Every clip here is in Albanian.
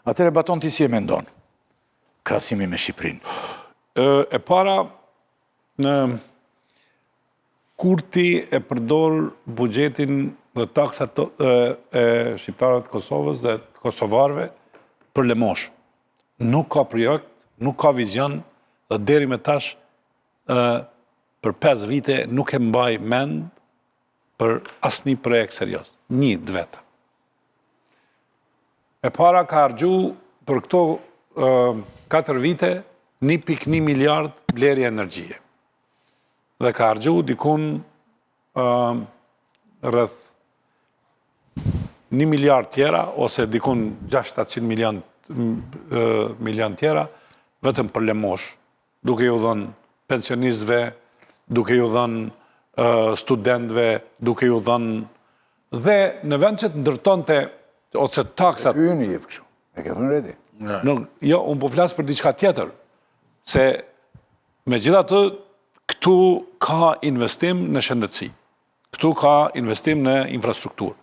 Atëre Baton ti si e mendon krahasimi me Shqipërinë? E para, kur ti e përdor buxhetin dhe taksat e shqiptarëve të Kosovës dhe të kosovarëve për lemosh. Nuk ka projekt, nuk ka vizion dhe deri me tash për 5 vite nuk e mbaj mend për asnjë projekt serioz. Një vetë. E para ka harxhu për këto 4 vite 1.1 miliard blerje energjie. Dhe ka harxhu dikun rreth 1 miliard tjera, ose dikun 600-700 milion tjera, vetëm për lemosh, duke ju dhënë pensionistëve, duke ju dhënë studentëve, duke ju dhënë dhe në vend që të ndërtonte ose taksat. Ky një jep kështu. E ke thënë redi? Jo, unë po flas për diçka tjetër. Se megjithatë këtu ka investim në shëndetësi. Këtu ka investim në infrastrukturë.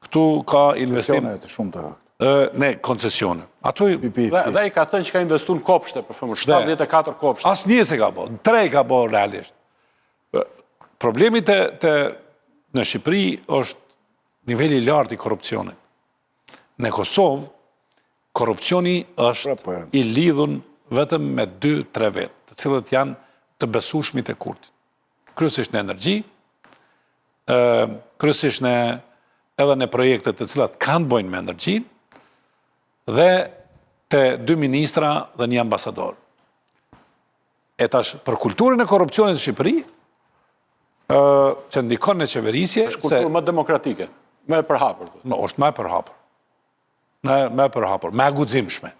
Këtu ka investim Koncesione të shumta. ne koncesione. Ato Dhe i ka thënë që ka investu në kopshte, për shumë 74 kopshte. asnjë se ka bo, 3 ka bo realisht. Problemi në Shqipëri është niveli i lartë i korrupsionit. Në Kosovë, korrupsioni është i lidhur vetëm me 2-3 vetë, të cilët janë të besueshmit e kurtit. Kryesisht në energji, kryesisht edhe në projekte të cilat kanë bojnë me energjinë, dhe të 2 ministra dhe 1 ambasador. E tash, për kulturën e korrupsionit në Shqipëri, që ndikon në qeverisje... është kulturë më demokratike, më e përhapur. është më e përhapur. Më e përhapur, më e guximshme.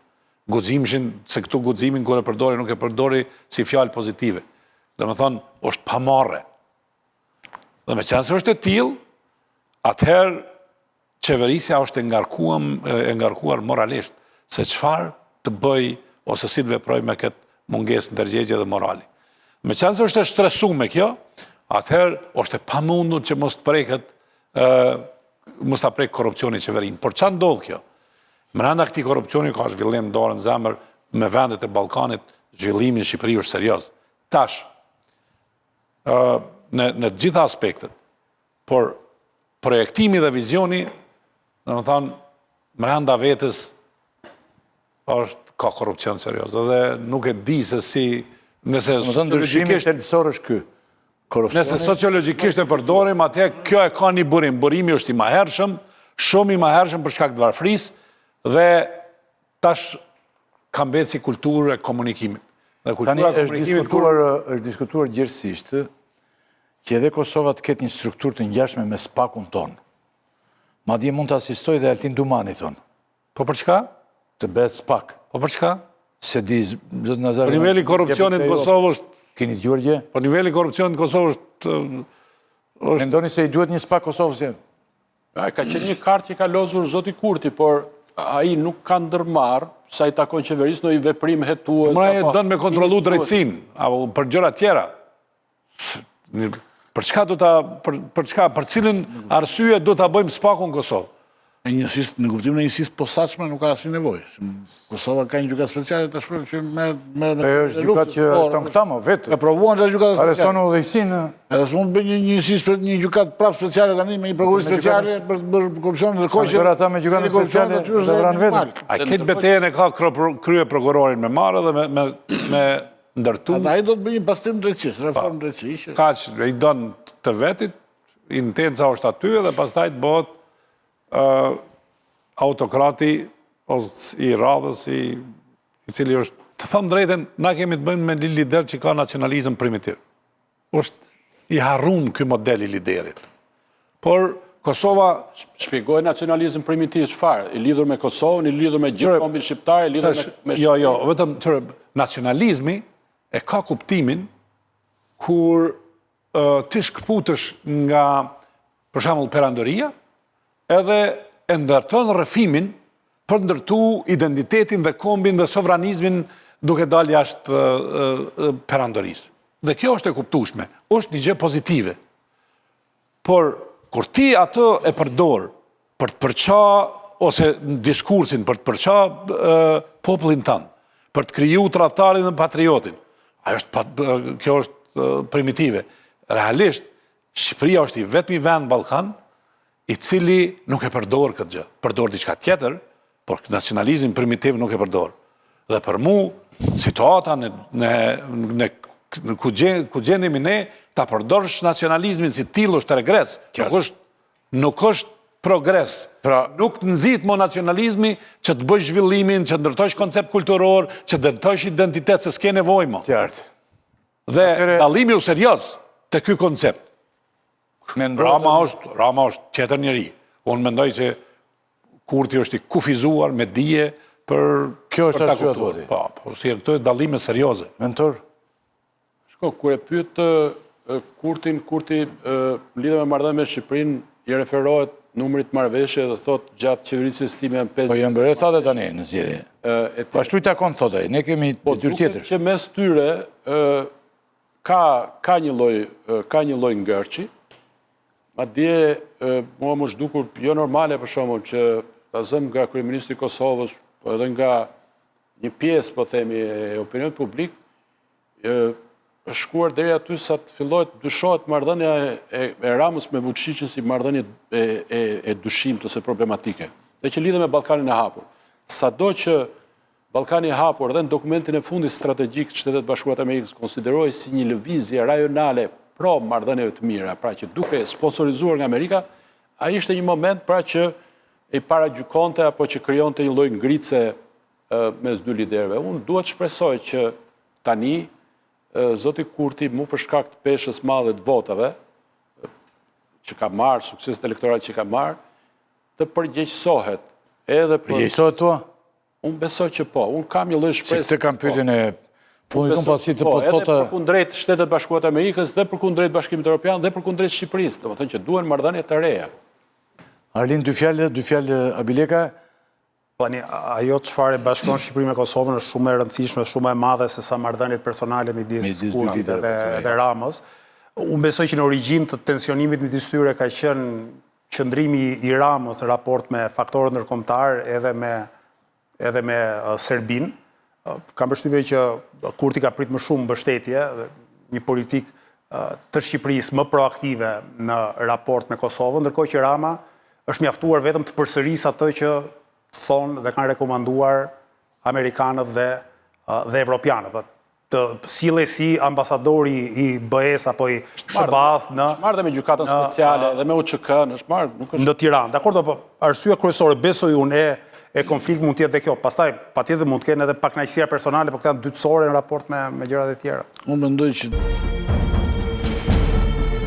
Guximshin, se këtu guximin kur e përdori, nuk e përdori si fjalë pozitive. Dhe me thonë, është pamarre. Dhe me qenë se është e tillë, atëherë qeverisja është e ngarkuar moralisht, se çfarë të bëj ose si të veproj me këtë mungesë ndërgjegje dhe morali. Me qenë se është e stresuar me kjo, atëherë është e pamundur që mos ta prek korrupsioni qeverinë. Por çfarë ndodh kjo? Brenda këtij korrupsioni ka zhvillim dorë në zemër me vendet e Ballkanit, zhvillimi në Shqipëri është serioz. Tash, në të gjitha aspektet, por projektimi dhe vizioni, domethënë, brenda vetës ka korrupsion serioz. Dhe nuk e di se si... Nëse ndryshimi thelbësor është ky. Nëse sociologjikisht e përdorim, atëherë kjo e ka një burim. Burimi është i mahershëm, shumë i mahershëm për shkak të varfërisë, dhe tash ka mbetë si kulturë e komunikimit. Tani është diskutuar gjithësisht që edhe Kosova të ketë një strukturë të ngjashme me SPAK-un tonë. Madje mund të asistoj dhe Altin Dumani tonë. Po për çka? Të bëhet SPAK. Po për çka? Se di, zot Nazar. Po niveli i korrupsionit në Kosovë është... Keni dëgjuar gjë? Po niveli i korrupsionit në Kosovë është... Mendoni se i duhet një SPAK Kosovës? Ka qenë një kartë që ka lozur zoti Kurti, por ai nuk ka ndërmarrë sa i takon qeverisë në i veprim hetues. Mëra e donë me kontrollu drejtësinë, apo për gjëra tjera. Për çka do ta për cilën arsye do ta bëjmë SPAK-un në Kosovë? Në kuptimin e njësisë posaçme nuk ka asnjë nevojë. Kosova ka një gjykatë speciale tashmë që është gjykatë që arreston këta më vetë. E provuan që gjykatë speciale. Arreston udhëheqësinë. Edhe s'mund të bëj një gjykatë prapë speciale tani me një prokurori speciale për korrupsion, ndërkohë që ata me gjykatë speciale do vranë vetëm. A këtë betejën e ka krye prokurorin me marrë dhe me ndërtu. Ata ai do të bëjë një pastrim drejtësisë, reformë drejtësisë. Kaq i don të vetit, intenca është aty dhe pastaj të bëhet autokrati ose i radhës i cili është, të thëmë drejten, na kemi të bëjmë me një lider që ka nacionalizëm primitiv. Është i harrum ky model i liderit. Por Kosova... Shpjegoj nacionalizëm primitiv çfarë? I lidhur me Kosovën, i lidhur me gjithë kombin shqiptar, i lidhur me... Jo, vetëm nacionalizmi e ka kuptimin kur ti shkëputësh nga, për shembull, perandoria, edhe e ndërton rrëfimin për ndërtu identitetin dhe kombin dhe sovranizmin duke dalë jashtë perandorisë. Dhe kjo është e kuptueshme, është një gjë pozitive. Por, kur ti atë e përdor për të përqa ose në diskursin për të përqa popullin tanë, për të kriju tradhtarin dhe patriotin. Kjo është primitive. Realisht, Shqipëria është i vetmi vend Ballkan i cili nuk e përdor këtë gjë. Përdor diçka tjetër, por nacionalizmin primitiv nuk e përdor. Dhe për mu, situata ku gjendemi ne, ta përdorsh nacionalizmin si tillë është regres. Nuk është progres. Nuk nëzit mo nacionalizmi që të bësh zhvillimin, që të ndërtojsh koncept kulturor, që të ndërtojsh identitet, se s'ke nevojë mo. Dhe dallimi u serioz të ky koncept. Rama është tjetër njeri. Unë mendoj që Kurti është i kufizuar me dije për Kjo është arsye thoti. Po, si këto e dallime serioze. Mentor? Shko, kur e pyet Kurti lidhe me marrëdhënie me Shqipërinë, i referohet numrit marrëveshje dhe thot gjatë qeverisjes time janë 5. Po janë bërë thate tani në zgjedhje. Ashtu i takon thotë ai, ne kemi detyrë tjetër. Që mes tyre ka një lloj ngërçi. Madje mua më zhdukur jo normale për shembull që ta zëm nga kryeministri i Kosovës, po edhe nga një pjesë, po themi, e opinionit publik, është shkuar deri aty sa të fillohet dyshohet marrëdhënia e Ramës me Vučićin si marrëdhënie e dyshimit ose problematike. Dhe që lidhe me Ballkanin e hapur. Sado që Ballkani i hapur dhe në dokumentin e fundit strategjik të Shtetet Bashkuara të Amerikës konsiderohej si një lëvizje rajonale pro marrëdhënieve të mira, pra që duke sponsorizuar nga Amerika, ai ishte një moment pra që i paragjykonte apo që krijonte një lloj ngritse mes dy liderëve. Unë duhet të shpresoj që tani zoti Kurti, mu për shkak të peshës madhe të votave që ka marrë, suksesit elektoral që ka marrë, të përgjegjësohet edhe për... Përgjegjësohet tua? Unë besoj që po. Unë kam një lloj shpresë. Se këtë kam pyetjen e fundit unë pasi të po thotë... Edhe përkundrejt Shtetet Bashkuara të Amerikës dhe përkundrejt Bashkimit Evropian dhe përkundrejt Shqipërisë, domethënë që duhen marrëdhënie të reja. Arlin, dy fjalë Abileka. Ajo çfarë bashkon Shqipërinë me Kosovën është shumë e rëndësishme, shumë e madhe se sa marrëdhëniet personale midis Kurtit dhe Ramës. Unë besoj që në origjinë të tensionimit midis tyre ka qenë qëndrimi i Ramës në raport me faktorët ndërkombëtar edhe me Serbinë. Kam përshtypjen që Kurti ka prit më shumë mbështetje, një politik të Shqipërisë më proaktive në raport me Kosovën, ndërkohë që Rama është mjaftuar vetëm të përsërisë atë që thonë dhe kanë rekomanduar Amerikanët dhe Evropianët. Të sille si ambasadori i BE-s apo i SBA-s në... është marrë dhe me gjykatën speciale dhe me UÇK-n, është marrë... Në Tiranë. Dakor, arsyeja kryesore, besoj unë, e konflikt mund tjetë dhe kjo. Pastaj, patjetër mund të kenë edhe pakënaqësia personale, por këta dytësore në raport me gjërat e tjera. Unë mendoj që